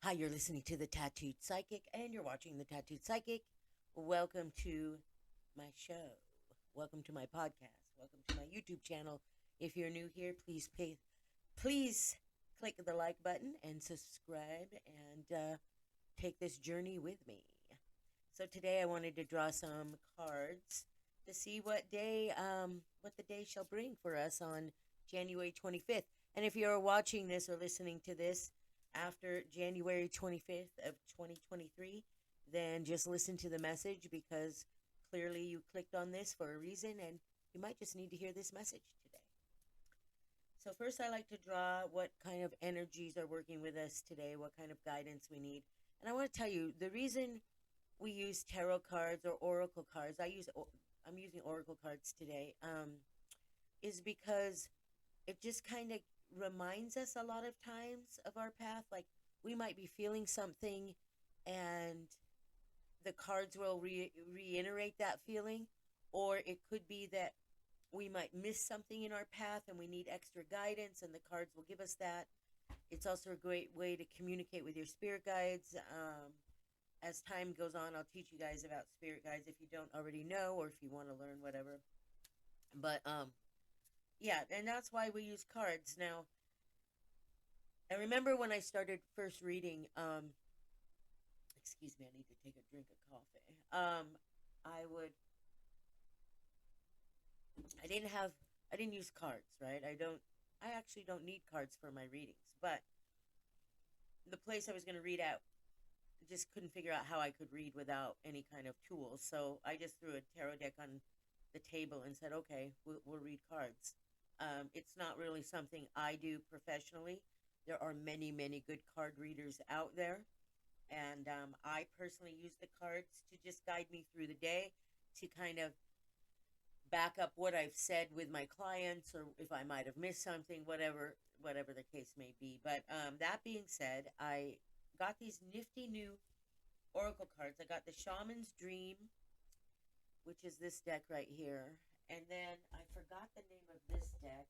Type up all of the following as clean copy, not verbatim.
Hi, you're listening to The Tattooed Psychic and you're watching The Tattooed Psychic. Welcome to my show. Welcome to my podcast. Welcome to my YouTube channel. If you're new here, please click the like button and subscribe and take this journey with me. So today I wanted to draw some cards to see what the day shall bring for us on January 25th. And if you're watching this or listening to this after January 25th of 2023, then just listen to the message because clearly you clicked on this for a reason and you might just need to hear this message today. So first I like to draw what kind of energies are working with us today, what kind of guidance we need. And I want to tell you the reason we use tarot cards or oracle cards. I'm using oracle cards today. Is because it just kind of reminds us a lot of times of our path. Like we might be feeling something, and the cards will reiterate that feeling, or it could be that we might miss something in our path and we need extra guidance, and the cards will give us that. It's also a great way to communicate with your spirit guides. As time goes on, I'll teach you guys about spirit guides if you don't already know or if you want to learn whatever. But yeah, and that's why we use cards. Now, I remember when I started first reading, excuse me, I need to take a drink of coffee. I would, I didn't have, I didn't use cards, right? I actually don't need cards for my readings, but the place I was going to read at just couldn't figure out how I could read without any kind of tools. So I just threw a tarot deck on the table and said, okay, we'll read cards. It's not really something I do professionally. There are many, many good card readers out there. And I personally use the cards to just guide me through the day, to kind of back up what I've said with my clients, or if I might have missed something, whatever the case may be. But that being said, I got these nifty new oracle cards. I got the Shaman's Dream, which is this deck right here. And then I forgot the name of this deck,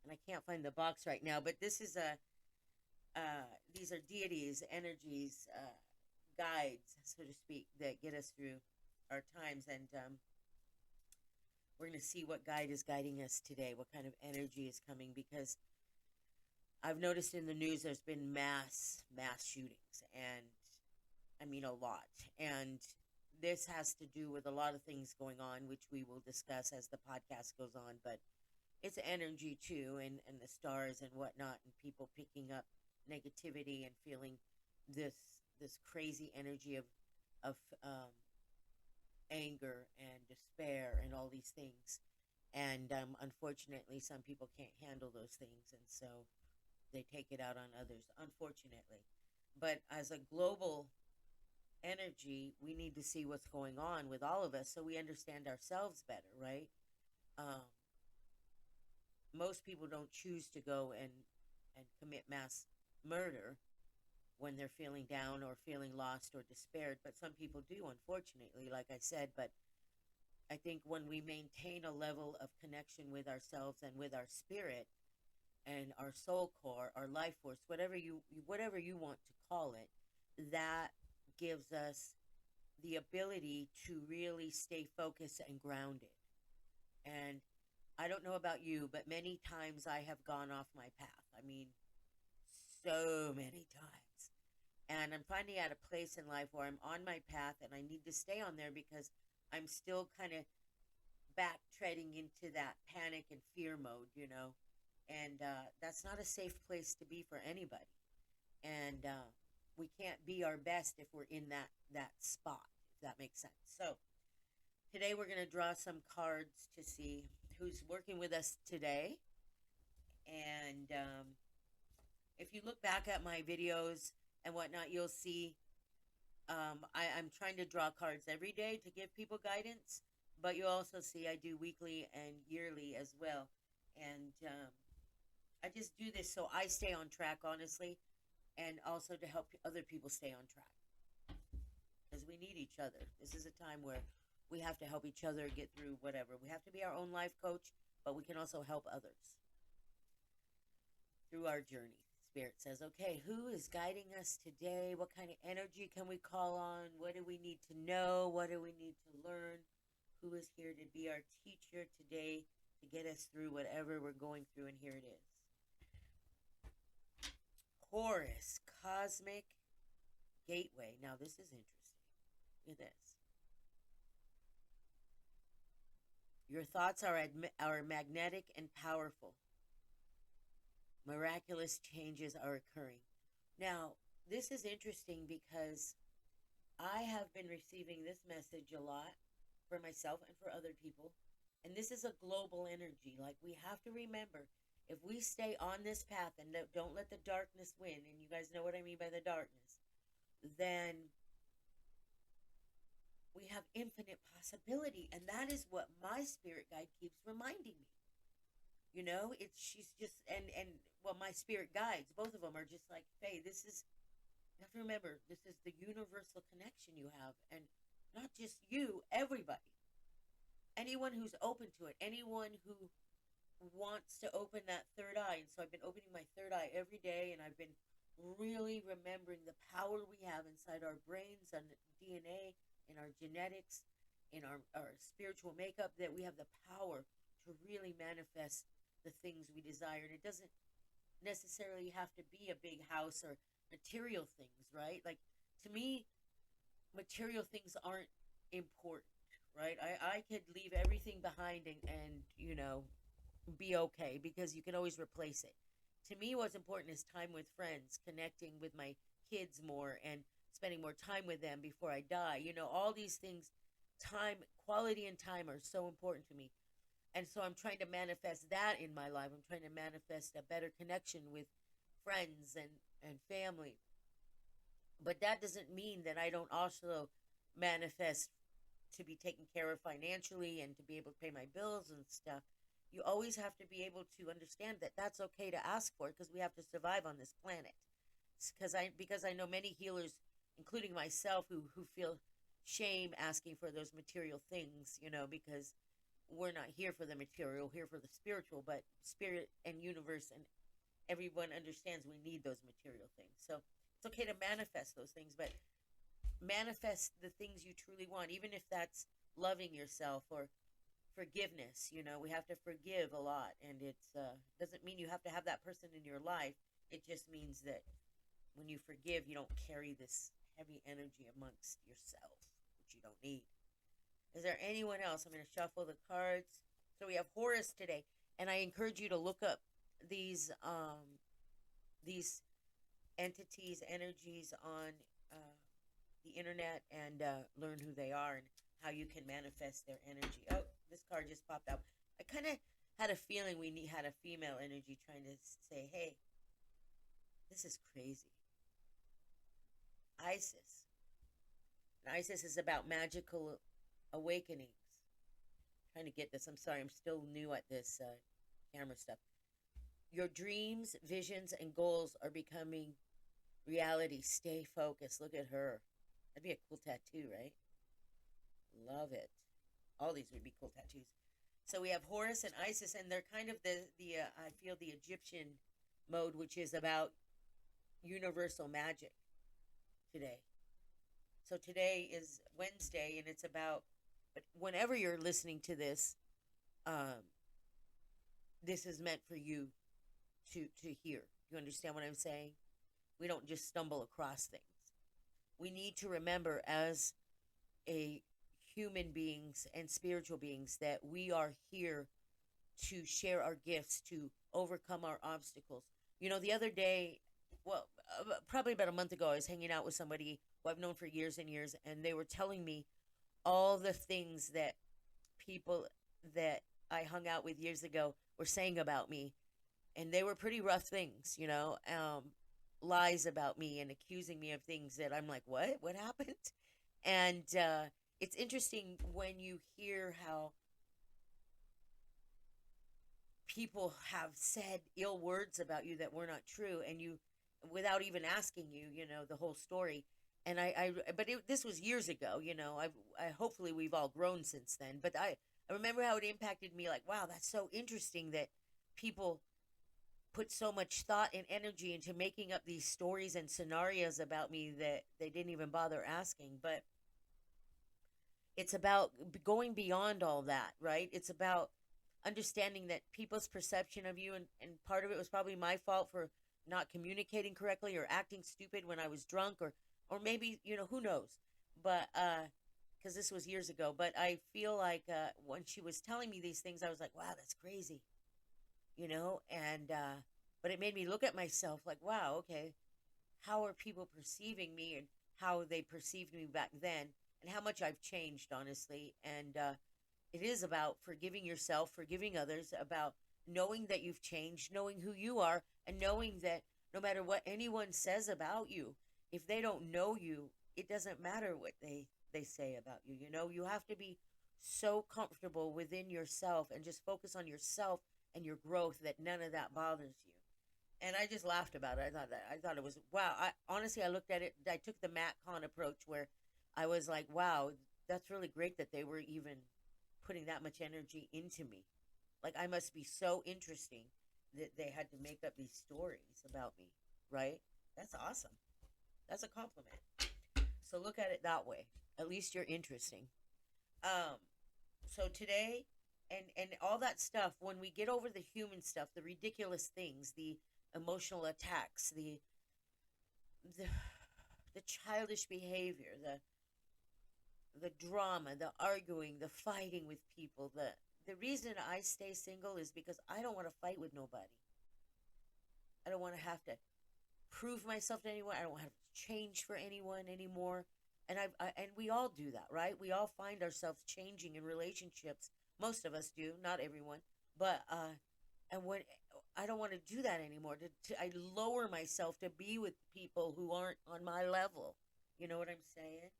and I can't find the box right now. But this is these are deities, energies, guides, so to speak, that get us through our times. And we're going to see what guide is guiding us today, what kind of energy is coming, because I've noticed in the news there's been mass shootings, and I mean a lot. And this has to do with a lot of things going on, which we will discuss as the podcast goes on. But it's energy too, and the stars and whatnot, and people picking up negativity and feeling this this crazy energy of anger and despair and all these things. And unfortunately, some people can't handle those things, and so they take it out on others, unfortunately. But as a global energy, we need to see what's going on with all of us so we understand ourselves better, right? Um, Most people don't choose to go and commit mass murder when they're feeling down or feeling lost or despaired, but some people do, unfortunately, like I said. But I think when we maintain a level of connection with ourselves and with our spirit and our soul core, our life force, whatever you want to call it, that gives us the ability to really stay focused and grounded. And I don't know about you, but many times I have gone off my path. I mean, so many times. And I'm finally at a place in life where I'm on my path and I need to stay on there because I'm still kind of back treading into that panic and fear mode. And that's not a safe place to be for anybody. And we can't be our best if we're in that spot, if that makes sense. So today we're going to draw some cards to see who's working with us today. And if you look back at my videos and whatnot, you'll see I'm trying to draw cards every day to give people guidance, but you'll also see I do weekly and yearly as well. And I just do this so I stay on track, honestly, and also to help other people stay on track because we need each other. This is a time where we have to help each other get through whatever. We have to be our own life coach, but we can also help others through our journey, Spirit says, okay, who is guiding us today? What kind of energy can we call on? What do we need to know? What do we need to learn? Who is here to be our teacher today to get us through whatever we're going through? And here it is. Horus, Cosmic Gateway. Now, this is interesting. Look at this. Your thoughts are magnetic and powerful. Miraculous changes are occurring. Now, this is interesting because I have been receiving this message a lot for myself and for other people. And this is a global energy. Like, we have to remember, if we stay on this path and don't let the darkness win, and you guys know what I mean by the darkness, then we have infinite possibility. And that is what my spirit guide keeps reminding me. You know, she's just, and well, my spirit guides, both of them are just like, Faye, this is, you have to remember, this is the universal connection you have. And not just you, everybody. Anyone who's open to it, anyone who wants to open that third eye. And so I've been opening my third eye every day, and I've been really remembering the power we have inside our brains and DNA, in our genetics, in our spiritual makeup, that we have the power to really manifest the things we desire. And it doesn't necessarily have to be a big house or material things, right? Like, to me, material things aren't important, right? I could leave everything behind and you know, be okay, because you can always replace it. To me, what's important is time with friends, connecting with my kids more, and spending more time with them before I die. You know, all these things, time, quality and time are so important to me. And so I'm trying to manifest that in my life. I'm trying to manifest a better connection with friends and family. But that doesn't mean that I don't also manifest to be taken care of financially and to be able to pay my bills and stuff. You always have to be able to understand that that's okay to ask for, because we have to survive on this planet. Because I know many healers, including myself, who feel shame asking for those material things, you know, because we're not here for the material, here for the spiritual. But spirit and universe and everyone understands we need those material things. So it's okay to manifest those things, but manifest the things you truly want, even if that's loving yourself or forgiveness. You know, we have to forgive a lot, and it's doesn't mean you have to have that person in your life. It just means that when you forgive, you don't carry this heavy energy amongst yourself, which you don't need. Is there anyone else? I'm going to shuffle the cards. So we have Horus today, and I encourage you to look up these entities, energies on the internet, and learn who they are and how you can manifest their energy. Oh, this card just popped up. I kind of had a feeling had a female energy trying to say, hey, this is crazy. Isis. And Isis is about magical awakenings. I'm trying to get this. I'm sorry, I'm still new at this camera stuff. Your dreams, visions, and goals are becoming reality. Stay focused. Look at her. That'd be a cool tattoo, right? Love it. All these would be cool tattoos. So we have Horus and Isis, and they're kind of the I feel the Egyptian mode, which is about universal magic today. So today is Wednesday, and it's about. But whenever you're listening to this, this is meant for you to hear. You understand what I'm saying? We don't just stumble across things. We need to remember, as a human beings and spiritual beings, that we are here to share our gifts, to overcome our obstacles. You know, the other day, well, probably about a month ago, I was hanging out with somebody who I've known for years and years, and they were telling me all the things that people that I hung out with years ago were saying about me. And they were pretty rough things, you know, lies about me and accusing me of things that I'm like, what? What happened? And it's interesting when you hear how people have said ill words about you that were not true, and you, without even asking you, you know, the whole story. And this was years ago, you know. I hopefully we've all grown since then. But I remember how it impacted me. Like, wow, that's so interesting that people put so much thought and energy into making up these stories and scenarios about me that they didn't even bother asking. But it's about going beyond all that, right? It's about understanding that people's perception of you, and part of it was probably my fault for not communicating correctly or acting stupid when I was drunk, or maybe, who knows. But because this was years ago, but I feel like when she was telling me these things, I was like, wow, that's crazy, and but it made me look at myself like, wow, okay, how are people perceiving me, and how they perceived me back then, and how much I've changed, honestly. And it is about forgiving yourself, forgiving others, about knowing that you've changed, knowing who you are, and knowing that no matter what anyone says about you, if they don't know you, it doesn't matter what they say about you. You have to be so comfortable within yourself and just focus on yourself and your growth that none of that bothers you. And I just laughed about it. I thought it was wow. I honestly, I looked at it. I took the Matt Con approach where I was like, wow, that's really great that they were even putting that much energy into me. Like, I must be so interesting that they had to make up these stories about me, right? That's awesome. That's a compliment. So look at it that way. At least you're interesting. Um, so today, and all that stuff, when we get over the human stuff, the ridiculous things, the emotional attacks, the the childish behavior, the drama, the arguing, the fighting with people, the reason I stay single is because I don't want to fight with nobody. I don't want to have to prove myself to anyone. I don't have to change for anyone anymore. And and we all do that, right? We all find ourselves changing in relationships. Most of us do, not everyone. But and when I don't want to do that anymore. I lower myself to be with people who aren't on my level. You know what I'm saying?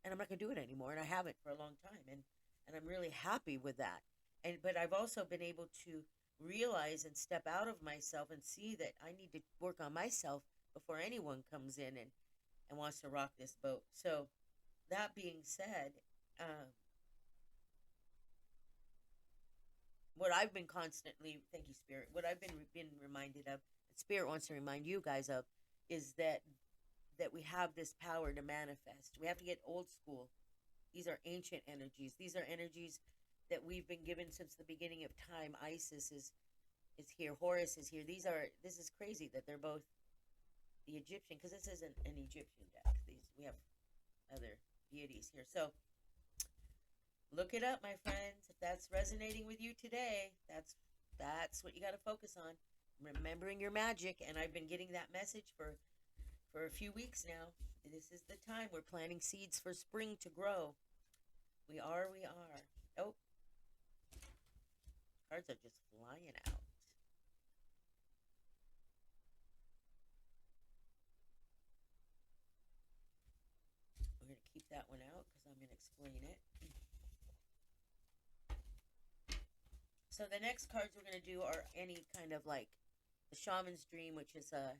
And I'm not gonna do it anymore. And I haven't for a long time. And I'm really happy with that. And but I've also been able to realize and step out of myself and see that I need to work on myself before anyone comes in and wants to rock this boat. So that being said, um, what I've been constantly, thank you, Spirit, what I've been reminded of, and Spirit wants to remind you guys of, is that we have this power to manifest. We have to get old school. These are ancient energies. These are energies that we've been given since the beginning of time. Isis is here. Horus is here. This is crazy that they're both the Egyptian, because this isn't an Egyptian deck. We have other deities here. So look it up, my friends. If that's resonating with you today, that's what you got to focus on. Remembering your magic, and I've been getting that message for a few weeks now. This is the time we're planting seeds for spring to grow. We are. Oh, cards are just flying out. We're going to keep that one out because I'm going to explain it. So the next cards we're going to do are any kind of like the Shaman's Dream, which is a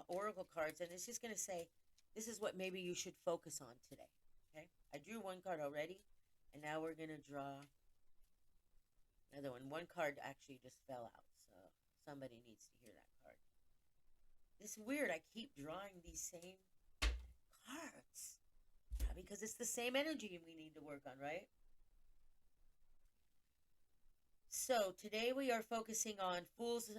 oracle cards, and it's just going to say, this is what maybe you should focus on today. Okay, I drew one card already, and now we're going to draw another one. One card actually just fell out, so somebody needs to hear that card. It's weird. I keep drawing these same cards because it's the same energy we need to work on, right? So today we are focusing on Fool's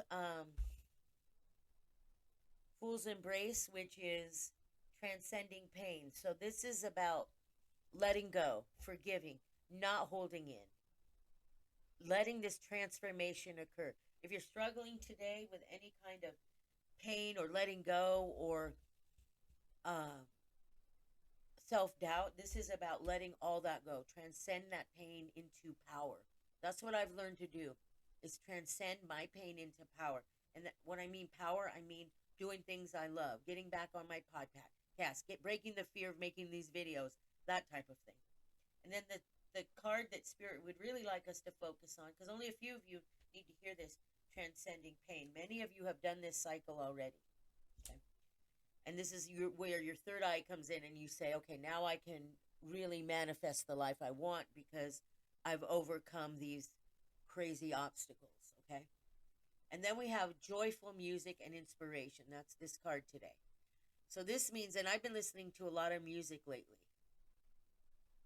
Embrace, which is transcending pain. So this is about letting go, forgiving, not holding in, letting this transformation occur. If you're struggling today with any kind of pain or letting go or uh, self doubt, this is about letting all that go, transcend that pain into power. That's what I've learned to do, is transcend my pain into power. And that, when I mean power, I mean doing things I love, getting back on my podcast, breaking the fear of making these videos, that type of thing. And then the card that Spirit would really like us to focus on, because only a few of you need to hear this, transcending pain. Many of you have done this cycle already. Okay? And this is where your third eye comes in and you say, okay, now I can really manifest the life I want because I've overcome these crazy obstacles, okay? And then we have joyful music and inspiration. That's this card today. So this means, and I've been listening to a lot of music lately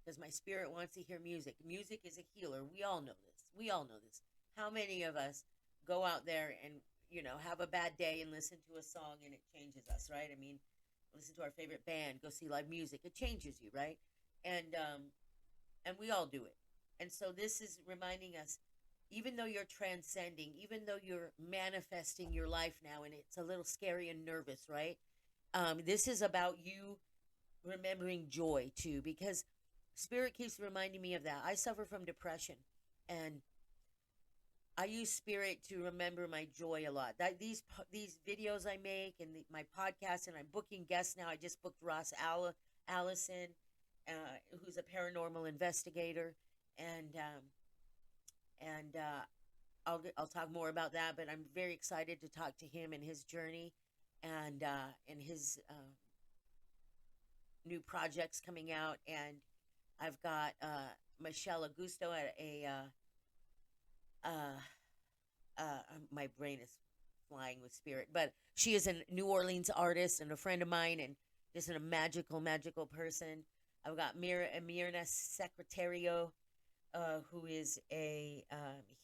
because my spirit wants to hear music. Music is a healer. We all know this. We all know this. How many of us go out there and, have a bad day and listen to a song and it changes us, right? I mean, listen to our favorite band, go see live music. It changes you, right? And we all do it. And so this is reminding us, even though you're transcending, even though you're manifesting your life now, and it's a little scary and nervous, right? This is about you remembering joy too, because spirit keeps reminding me of that. I suffer from depression, and I use spirit to remember my joy a lot. That these videos I make and my podcast, and I'm booking guests now. I just booked Allison, who's a paranormal investigator, and I'll talk more about that. But I'm very excited to talk to him and his journey, and his new projects coming out. And I've got Michelle Augusto at a my brain is flying with spirit, but she is a New Orleans artist and a friend of mine, and just a magical person. I've got Mirna Secretario, who is a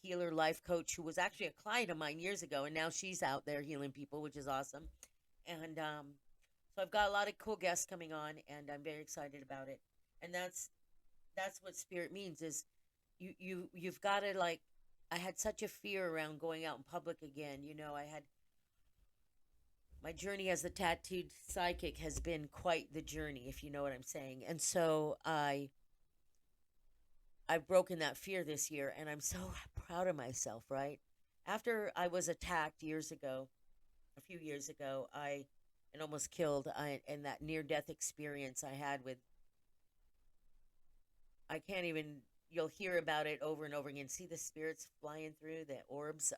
healer life coach, who was actually a client of mine years ago, and now she's out there healing people, which is awesome. And so I've got a lot of cool guests coming on, and I'm very excited about it. And that's what spirit means, is you've got to, like, I had such a fear around going out in public again. I had my journey as a tattooed psychic has been quite the journey, if you know what I'm saying. And so I've broken that fear this year, and I'm so proud of myself, right? After I was attacked a few years ago, and almost killed, and that near death experience I had with, I can't even, you'll hear about it over and over again. See the spirits flying through the orbs.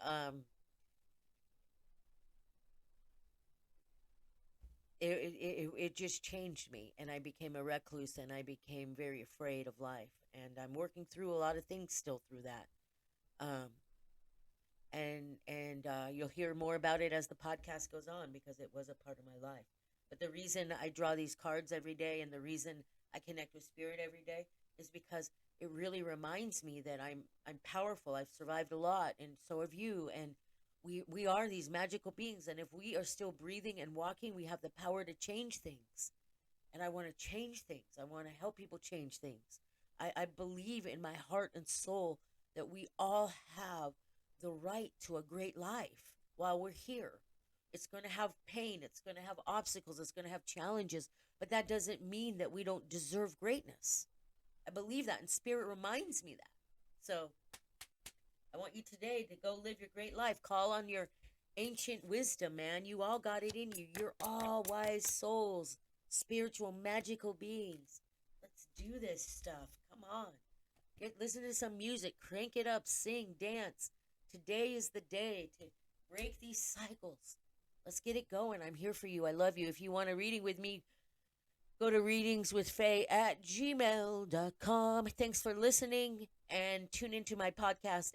It just changed me, and I became a recluse, and I became very afraid of life, and I'm working through a lot of things still through that. Um, and you'll hear more about it as the podcast goes on, because it was a part of my life. But the reason I draw these cards every day, and the reason I connect with spirit every day, is because it really reminds me that I'm powerful. I've survived a lot, and so have you. And we are these magical beings, and if we are still breathing and walking, we have the power to change things. And I want to change things. I want to help people change things. I believe in my heart and soul that we all have the right to a great life while we're here. It's going to have pain, it's going to have obstacles, it's going to have challenges, but that doesn't mean that we don't deserve greatness. I believe that, and spirit reminds me that. So I want you today to go live your great life. Call on your ancient wisdom, man. You all got it in you. You're all wise souls, spiritual, magical beings. Let's do this stuff. Come on. Listen to some music. Crank it up. Sing. Dance. Today is the day to break these cycles. Let's get it going. I'm here for you. I love you. If you want a reading with me, go to readingswithfaye@gmail.com. Thanks for listening, and tune into my podcast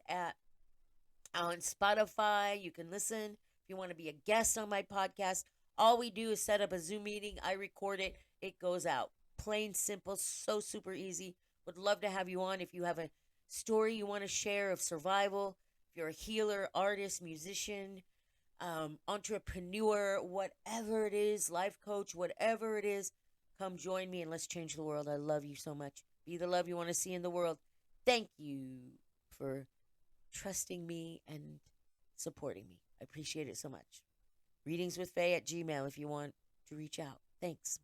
on Spotify. You can listen. If you want to be a guest on my podcast, all we do is set up a Zoom meeting. I record it. It goes out. Plain, simple, so super easy. Would love to have you on. If you have a story you want to share of survival, if you're a healer, artist, musician, entrepreneur, whatever it is, life coach, whatever it is, come join me and let's change the world. I love you so much. Be the love you want to see in the world. Thank you for trusting me and supporting me. I appreciate it so much. Readingswithfaye@gmail if you want to reach out. Thanks.